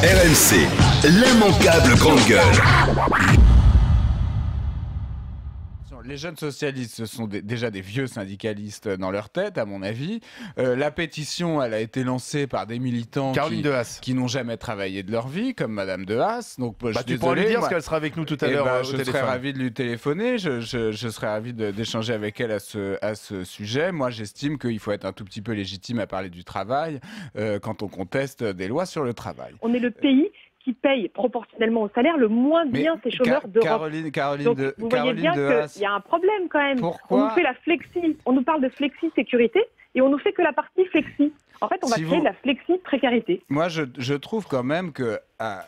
RMC, l'immanquable grande gueule. Les jeunes socialistes, ce sont déjà des vieux syndicalistes dans leur tête, à mon avis. La pétition, elle a été lancée par des militants qui n'ont jamais travaillé de leur vie, comme Madame de Haas. Donc, tu pourras lui dire parce qu'elle sera avec nous tout à l'heure. Je serais ravi de lui téléphoner. Je serais ravi d'échanger avec elle à ce sujet. Moi, j'estime qu'il faut être un tout petit peu légitime à parler du travail quand on conteste des lois sur le travail. On est le pays qui paye proportionnellement au salaire le moins bien ces chômeurs d'Europe. Donc, vous voyez bien qu'il y a un problème quand même. Pourquoi on nous fait la flexi, on nous parle de flexi-sécurité et on nous fait que la partie flexi. En fait, on va créer de la flexi-précarité. Moi, je trouve quand même qu'à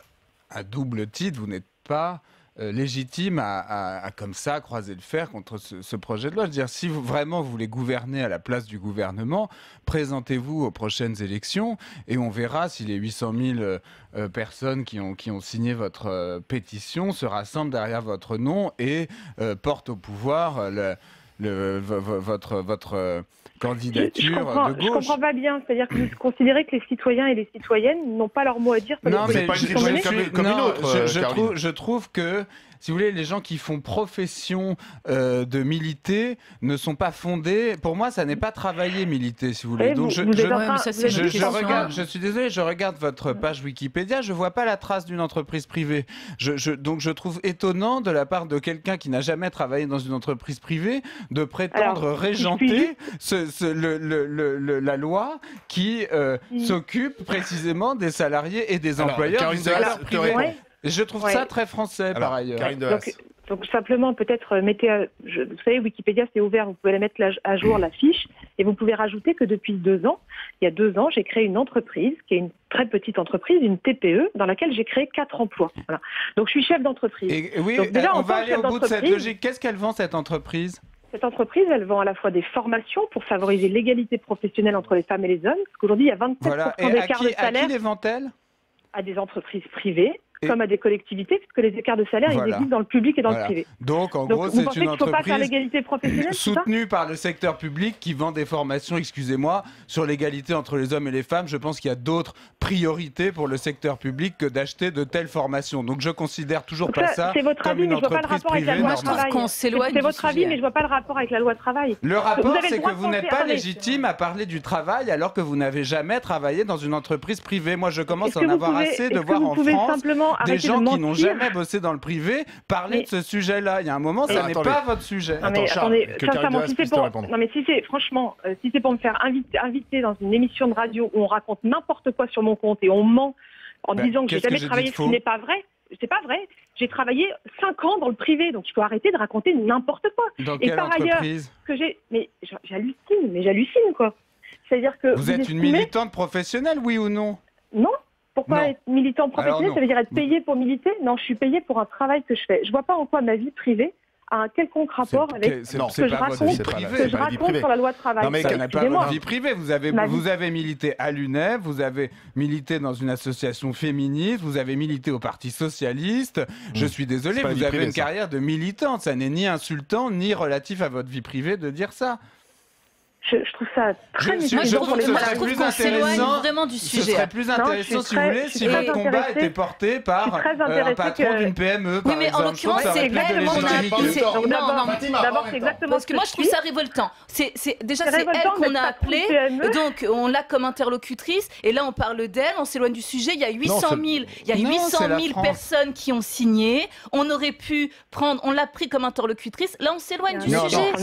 double titre, vous n'êtes pas légitime à comme ça croiser le fer contre ce projet de loi. Je veux dire, si vraiment vous voulez gouverner à la place du gouvernement, présentez-vous aux prochaines élections et on verra si les 800 000 personnes qui ont signé votre pétition se rassemblent derrière votre nom et portent au pouvoir votre candidature de gauche. Je comprends pas bien. C'est-à-dire que vous considérez que les citoyens et les citoyennes n'ont pas leur mot à dire sur non, mais je trouve que, si vous voulez, les gens qui font profession de militer ne sont pas fondés. Pour moi, ça n'est pas travailler militer, si vous voulez. Donc je suis désolé, je regarde votre page Wikipédia, je vois pas la trace d'une entreprise privée. Donc je trouve étonnant de la part de quelqu'un qui n'a jamais travaillé dans une entreprise privée de prétendre régenter la loi qui s'occupe précisément des salariés et des employeurs du secteur privé. Je trouve ça très français, par ailleurs. Donc simplement, peut-être, vous savez, Wikipédia, c'est ouvert, vous pouvez la mettre à jour, la fiche, et vous pouvez rajouter que depuis 2 ans, il y a 2 ans, j'ai créé une entreprise, qui est une très petite entreprise, une TPE, dans laquelle j'ai créé 4 emplois. Voilà. Donc je suis chef d'entreprise. Et oui, donc, déjà, on va aller au bout de cette logique. Qu'est-ce qu'elle vend, cette entreprise ? Cette entreprise, elle vend à la fois des formations pour favoriser l'égalité professionnelle entre les femmes et les hommes, parce qu'aujourd'hui, il y a 27% d'écart de salaire. À qui les vend-elle ? À des entreprises privées, comme à des collectivités, puisque les écarts de salaire, ils existent dans le public et dans le privé. Donc, en gros, c'est une entreprise soutenue par le secteur public qui vend des formations, excusez-moi, sur l'égalité entre les hommes et les femmes. Je pense qu'il y a d'autres priorités pour le secteur public que d'acheter de telles formations. Donc, je considère toujours pas ça comme une entreprise privée normale. C'est votre avis, mais je vois pas le rapport avec la loi travail. Le rapport, c'est que vous n'êtes pas légitime à parler du travail alors que vous n'avez jamais travaillé dans une entreprise privée. Moi, je commence à en avoir assez de voir en France des gens qui n'ont jamais bossé dans le privé parler de ce sujet-là. Il y a un moment, ça n'est pas votre sujet. Attendez, sincèrement, si c'est pour me faire inviter dans une émission de radio où on raconte n'importe quoi sur mon compte et on ment en disant que j'ai jamais travaillé, ce qui n'est pas vrai. C'est pas vrai. J'ai travaillé 5 ans dans le privé, donc il faut arrêter de raconter n'importe quoi. Dans quelle entreprise ? J'hallucine quoi. C'est-à-dire que vous êtes une militante professionnelle, oui ou non ? Non. Pourquoi être militant professionnel, ça veut dire être payé pour militer ? Non, je suis payé pour un travail que je fais. Je vois pas en quoi ma vie privée a un quelconque rapport avec ce que je raconte sur la loi travail. Non mais ça n'a pas votre vie privée. Vous avez milité à l'UNEF, vous avez milité dans une association féministe, vous avez milité au Parti Socialiste. Je suis désolé, vous avez une carrière de militante. Ça n'est ni insultant, ni relatif à votre vie privée de dire ça. Je trouve ça très méchant. Je trouve que ce serait plus intéressant vraiment du sujet. Ce serait plus intéressant, si vous voulez, si votre combat était porté par un patron d'une PME, par exemple. Oui, mais en l'occurrence, c'est réellement... D'abord, c'est exactement parce que moi, je trouve ça révoltant. Déjà, c'est elle qu'on a appelée, donc on l'a comme interlocutrice, et là, on parle d'elle, on s'éloigne du sujet. Il y a 800 000 personnes qui ont signé. On aurait pu prendre... On l'a pris comme interlocutrice. Là, on s'éloigne du sujet.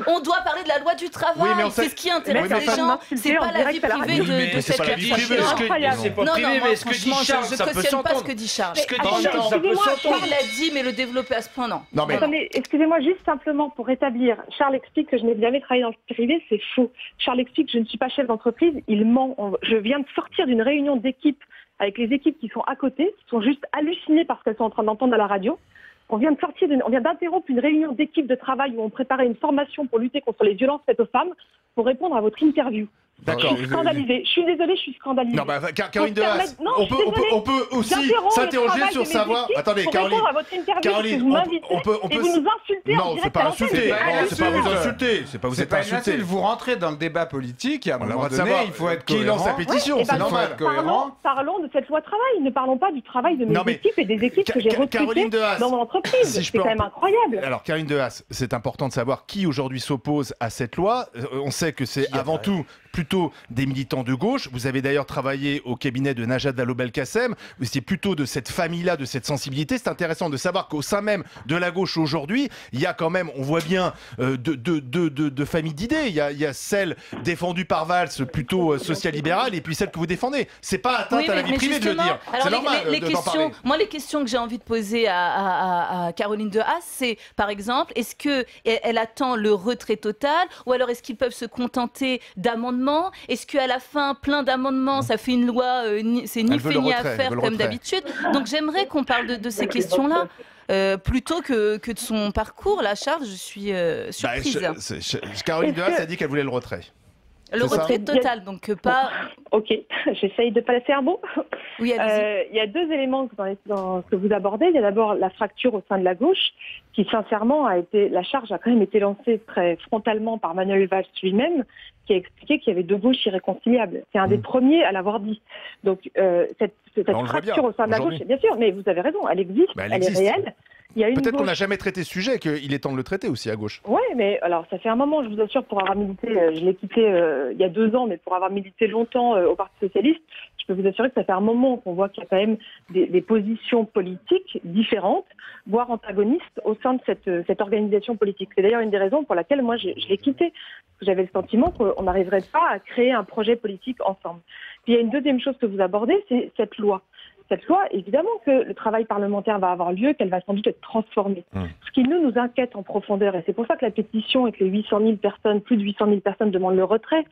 On doit parler de la loi du travail, c'est ce qui intéresse les gens, c'est pas la vie privée de cette personne. C'est pas privé, mais ce que dit Charles, ça peut s'entendre. Je cautionne pas ce que dit Charles. Ce que dit Charles, ça peut s'entendre. Charles l'a dit, mais le développer à ce point, non. Attendez, excusez-moi, juste simplement pour rétablir. Charles explique que je n'ai jamais travaillé dans le privé, c'est faux. Charles explique que je ne suis pas chef d'entreprise, il ment. Je viens de sortir d'une réunion d'équipe avec les équipes qui sont à côté, qui sont juste hallucinées par ce qu'elles sont en train d'entendre à la radio. On vient d'interrompre une réunion d'équipe de travail où on préparait une formation pour lutter contre les violences faites aux femmes pour répondre à votre interview. D'accord. Je suis scandalisée. Je suis désolée, je suis scandalisée. Non, Caroline Dehaas, on peut aussi s'interroger sur savoir. Attendez, Caroline. Caroline, on peut. Et vous nous insultez. Non, c'est pas insulter. C'est pas vous insulter. C'est pas vous être insulté. Vous rentrez dans le débat politique. À un moment donné, il faut être cohérent. Qui lance la pétition, c'est normal. Parlons de cette loi travail. Ne parlons pas du travail de mes équipes et des équipes que j'ai recrutées dans mon entreprise. C'est quand même incroyable. Alors, Caroline Dehaas, c'est important de savoir qui aujourd'hui s'oppose à cette loi. On sait que c'est avant tout plutôt des militants de gauche. Vous avez d'ailleurs travaillé au cabinet de Najat Vallaud-Belkacem. Vous étiez plutôt de cette famille-là, de cette sensibilité. C'est intéressant de savoir qu'au sein même de la gauche aujourd'hui, il y a quand même, on voit bien, deux familles d'idées. Il y a celle défendue par Valls, plutôt social-libérale, et puis celle que vous défendez. C'est pas atteinte à la vie privée de le dire. C'est normal d'en parler. Moi, les questions que j'ai envie de poser à Caroline Dehaas, c'est, par exemple, est-ce qu'elle attend le retrait total, ou alors est-ce qu'ils peuvent se contenter d'amendements? Est-ce qu'à la fin, plein d'amendements, ça fait une loi, c'est ni fait ni à faire comme d'habitude? Donc j'aimerais qu'on parle de ces questions-là. Plutôt que de son parcours, là, Charles, je suis surprise. Caroline Dehaas a dit qu'elle voulait le retrait. Le retrait total, donc pas... Ok, j'essaye de pas faire beau. Oui, allez-y. Il y a deux éléments dans ce que vous abordez. Il y a d'abord la fracture au sein de la gauche, qui sincèrement la charge a quand même été lancée très frontalement par Manuel Valls lui-même, qui a expliqué qu'il y avait deux gauches irréconciliables. C'est un des premiers à l'avoir dit. Donc cette fracture au sein de la gauche, bien sûr, mais vous avez raison, elle existe, elle est réelle. Peut-être qu'on n'a jamais traité ce sujet, qu'il est temps de le traiter aussi à gauche. Oui, mais alors ça fait un moment, je vous assure, pour avoir milité, je l'ai quitté il y a 2 ans, mais pour avoir milité longtemps au Parti Socialiste, je peux vous assurer que ça fait un moment qu'on voit qu'il y a quand même des positions politiques différentes, voire antagonistes au sein de cette organisation politique. C'est d'ailleurs une des raisons pour laquelle moi je l'ai quitté. J'avais le sentiment qu'on n'arriverait pas à créer un projet politique ensemble. Puis il y a une deuxième chose que vous abordez, c'est cette loi. Cette loi, évidemment que le travail parlementaire va avoir lieu, qu'elle va sans doute être transformée. Ce qui nous inquiète en profondeur, et c'est pour ça que la pétition et que les 800 000 personnes, plus de 800 000 personnes demandent le retrait,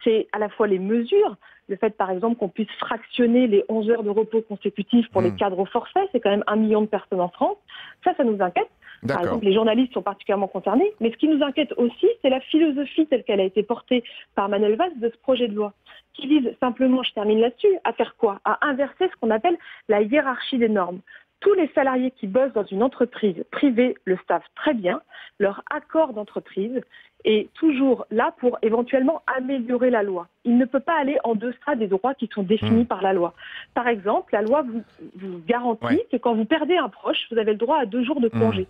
c'est à la fois les mesures, le fait par exemple qu'on puisse fractionner les 11 heures de repos consécutifs pour les cadres au forfait, c'est quand même 1 million de personnes en France, ça nous inquiète. Par exemple, les journalistes sont particulièrement concernés, mais ce qui nous inquiète aussi, c'est la philosophie telle qu'elle a été portée par Manuel Valls de ce projet de loi, qui vise simplement, je termine là-dessus, à faire quoi? À inverser ce qu'on appelle la hiérarchie des normes. Tous les salariés qui bossent dans une entreprise privée le savent très bien, leur accord d'entreprise est toujours là pour éventuellement améliorer la loi. Il ne peut pas aller en deçà des droits qui sont définis par la loi. Par exemple, la loi vous garantit que quand vous perdez un proche, vous avez le droit à 2 jours de congé.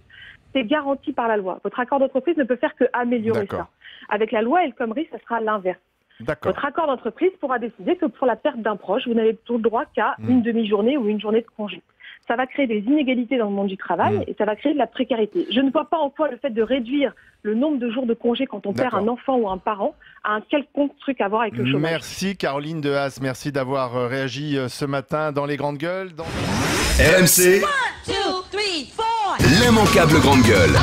C'est garanti par la loi. Votre accord d'entreprise ne peut faire qu'améliorer ça. Avec la loi El Khomri, ça sera l'inverse. Votre accord d'entreprise pourra décider que pour la perte d'un proche, vous n'avez tout le droit qu'à une demi-journée ou une journée de congé. Ça va créer des inégalités dans le monde du travail et ça va créer de la précarité. Je ne vois pas en quoi le fait de réduire le nombre de jours de congé quand on perd un enfant ou un parent a un quelconque truc à voir avec le chômage. Merci Caroline Dehaas, merci d'avoir réagi ce matin dans les grandes gueules. RMC, 1, 2, 3, 4. l'immanquable grande gueule.